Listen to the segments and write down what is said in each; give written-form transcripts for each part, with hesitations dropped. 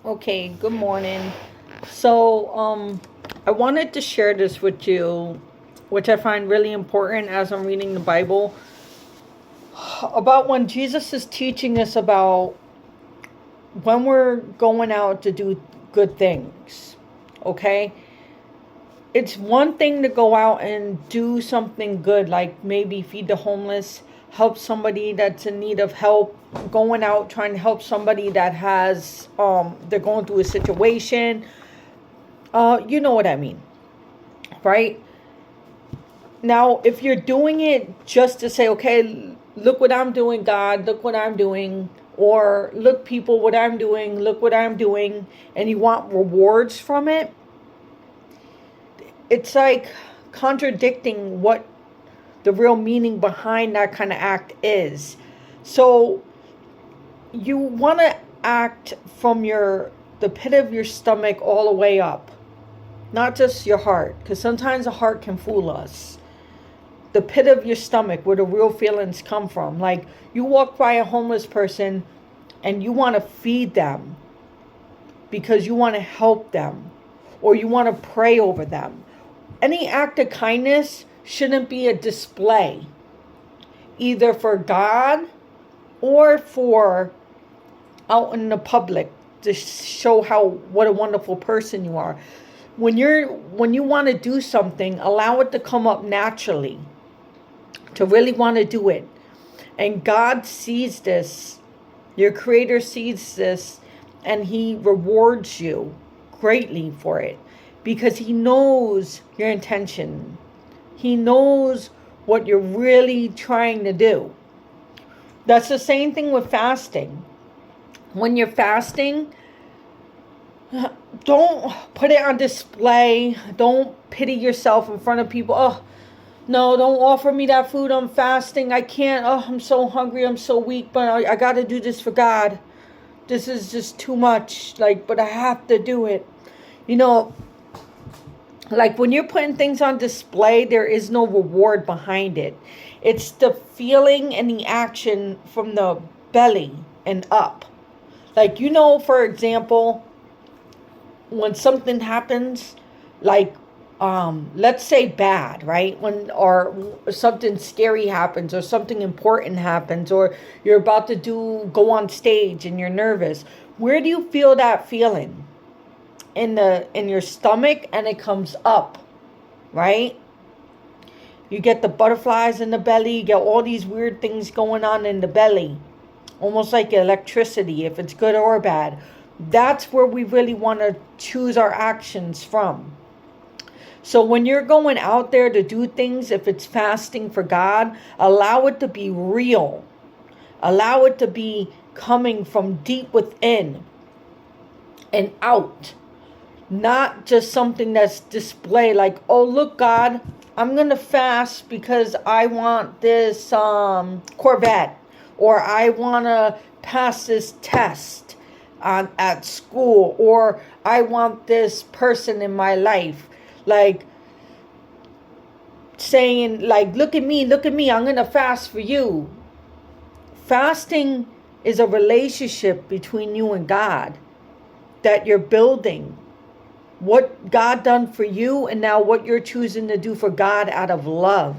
Okay, good morning. So, I wanted to share this with you, which I find really important as I'm reading the Bible, about when Jesus is teaching us about when we're going out to do good things. Okay? It's one thing to go out and do something good, like maybe feed the homeless, help somebody that's in need of help, going out trying to help somebody that has they're going through a situation. You know what I mean, right? Now, if you're doing it just to say, okay, look what I'm doing, God, look what I'm doing, or look, people, what I'm doing, look what I'm doing, and you want rewards from it, it's like contradicting what the real meaning behind that kind of act is. So, you want to act from the pit of your stomach all the way up, not just your heart, because sometimes the heart can fool us. The pit of your stomach, where the real feelings come from. Like, you walk by a homeless person and you want to feed them because you want to help them, or you want to pray over them. Any act of kindness shouldn't be a display, either for God or for out in the public, to show what a wonderful person you are. When you want to do something, allow it to come up naturally, to really want to do it. And God sees this, your Creator sees this, and He rewards you greatly for it, because He knows your intention. He knows what you're really trying to do. That's the same thing with fasting. When you're fasting, don't put it on display. Don't pity yourself in front of people. Oh, no, don't offer me that food. I'm fasting. I can't. Oh, I'm so hungry. I'm so weak, but I got to do this for God. This is just too much. But I have to do it. Like when you're putting things on display, there is no reward behind it. It's the feeling and the action from the belly and up. For example, when something happens, let's say bad, right? Or something scary happens, or something important happens, or you're about to go on stage and you're nervous. Where do you feel that feeling? In your stomach, and it comes up, right? You get the butterflies in the belly, you get all these weird things going on in the belly, almost like electricity, if it's good or bad. That's where we really want to choose our actions from. So when you're going out there to do things, if it's fasting for God, allow it to be real. Allow it to be coming from deep within and out. Not just something that's displayed, like, oh, look, God, I'm going to fast because I want this Corvette, or I want to pass this test at school, or I want this person in my life. Saying, look at me, I'm going to fast for you. Fasting is a relationship between you and God that you're building. What God done for you, and now what you're choosing to do for God out of love.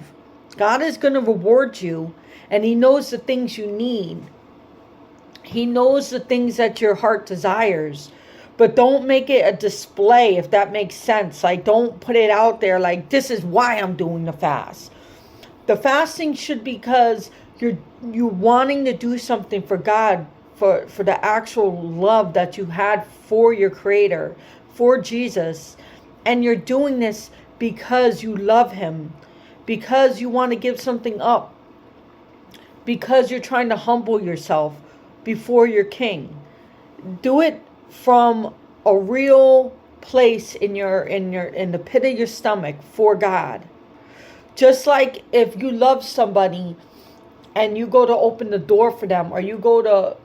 God is going to reward you, and He knows the things you need. He knows the things that your heart desires. But don't make it a display, if that makes sense. Don't put it out there like, this is why I'm doing the fast. The fasting should be because you're wanting to do something for God, for the actual love that you had for your Creator, for Jesus. And you're doing this because you love Him, because you want to give something up, because you're trying to humble yourself before your King. Do it from a real place in the pit of your stomach for God. Just like if you love somebody and you go to open the door for them, or you go to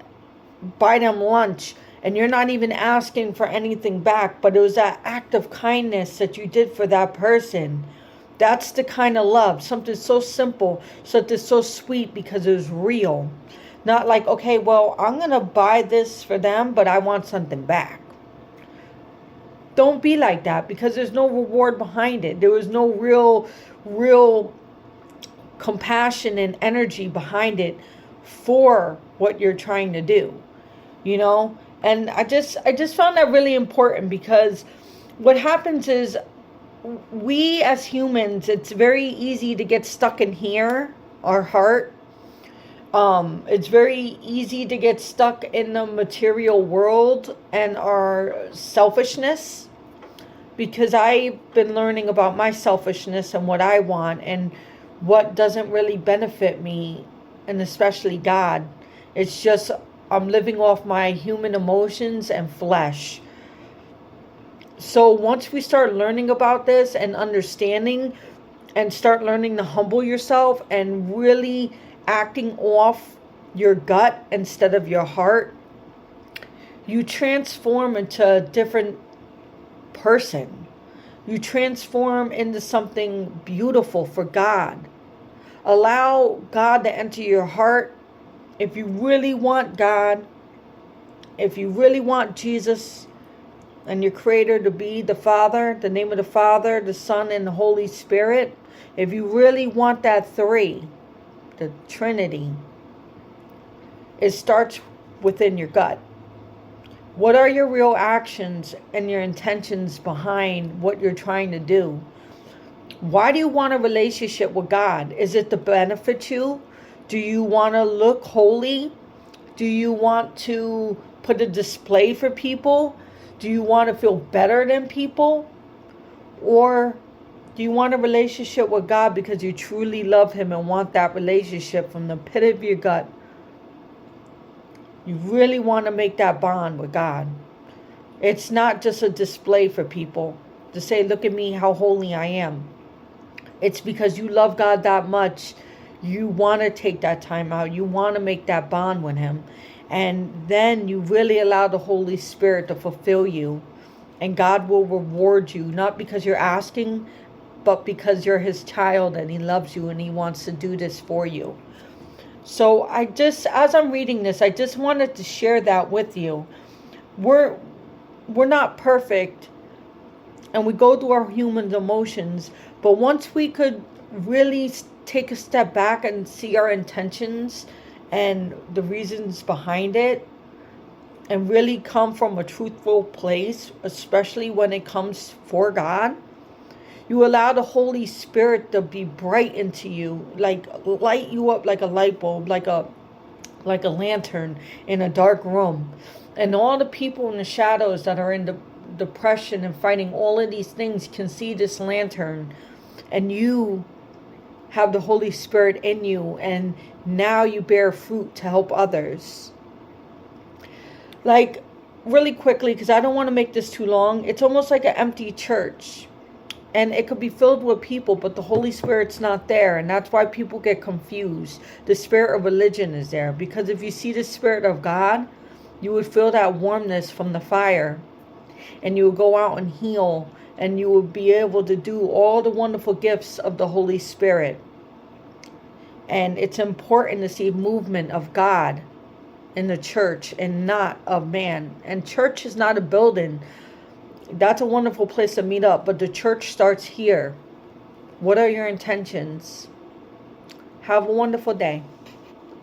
buy them lunch, and you're not even asking for anything back, but it was that act of kindness that you did for that person. That's the kind of love. Something so simple, something so sweet, because it was real. Not like, okay, well, I'm going to buy this for them, but I want something back. Don't be like that, because there's no reward behind it. There was no real compassion and energy behind it for what you're trying to do, you know? And I just found that really important, because what happens is, we as humans, it's very easy to get stuck in here, our heart. It's very easy to get stuck in the material world and our selfishness, because I've been learning about my selfishness and what I want and what doesn't really benefit me, and especially God. It's just I'm living off my human emotions and flesh. So once we start learning about this and understanding, and start learning to humble yourself and really acting off your gut instead of your heart, you transform into a different person. You transform into something beautiful for God. Allow God to enter your heart. If you really want God, if you really want Jesus and your Creator to be the Father, the name of the Father, the Son, and the Holy Spirit, if you really want that three, the Trinity, it starts within your gut. What are your real actions and your intentions behind what you're trying to do? Why do you want a relationship with God? Is it to benefit you? Do you want to look holy? Do you want to put a display for people? Do you want to feel better than people? Or do you want a relationship with God because you truly love Him and want that relationship from the pit of your gut? You really want to make that bond with God. It's not just a display for people to say, look at me, how holy I am. It's because you love God that much. You want to take that time out. You want to make that bond with Him. And then you really allow the Holy Spirit to fulfill you. And God will reward you, not because you're asking, but because you're His child and He loves you and He wants to do this for you. So as I'm reading this, I just wanted to share that with you. We're not perfect, and we go through our human emotions, but once we could really take a step back and see our intentions and the reasons behind it, and really come from a truthful place, especially when it comes for God, you allow the Holy Spirit to be bright into you, like light you up like a light bulb, like a lantern in a dark room. And all the people in the shadows that are in the depression and fighting all of these things can see this lantern, and you have the Holy Spirit in you, and now you bear fruit to help others. Like, really quickly, because I don't want to make this too long, it's almost like an empty church. And it could be filled with people, but the Holy Spirit's not there. And that's why people get confused. The spirit of religion is there. Because if you see the Spirit of God, you would feel that warmness from the fire. And you would go out and heal. And you would be able to do all the wonderful gifts of the Holy Spirit. And it's important to see movement of God in the church and not of man. And church is not a building. That's a wonderful place to meet up, but the church starts here. What are your intentions? Have a wonderful day.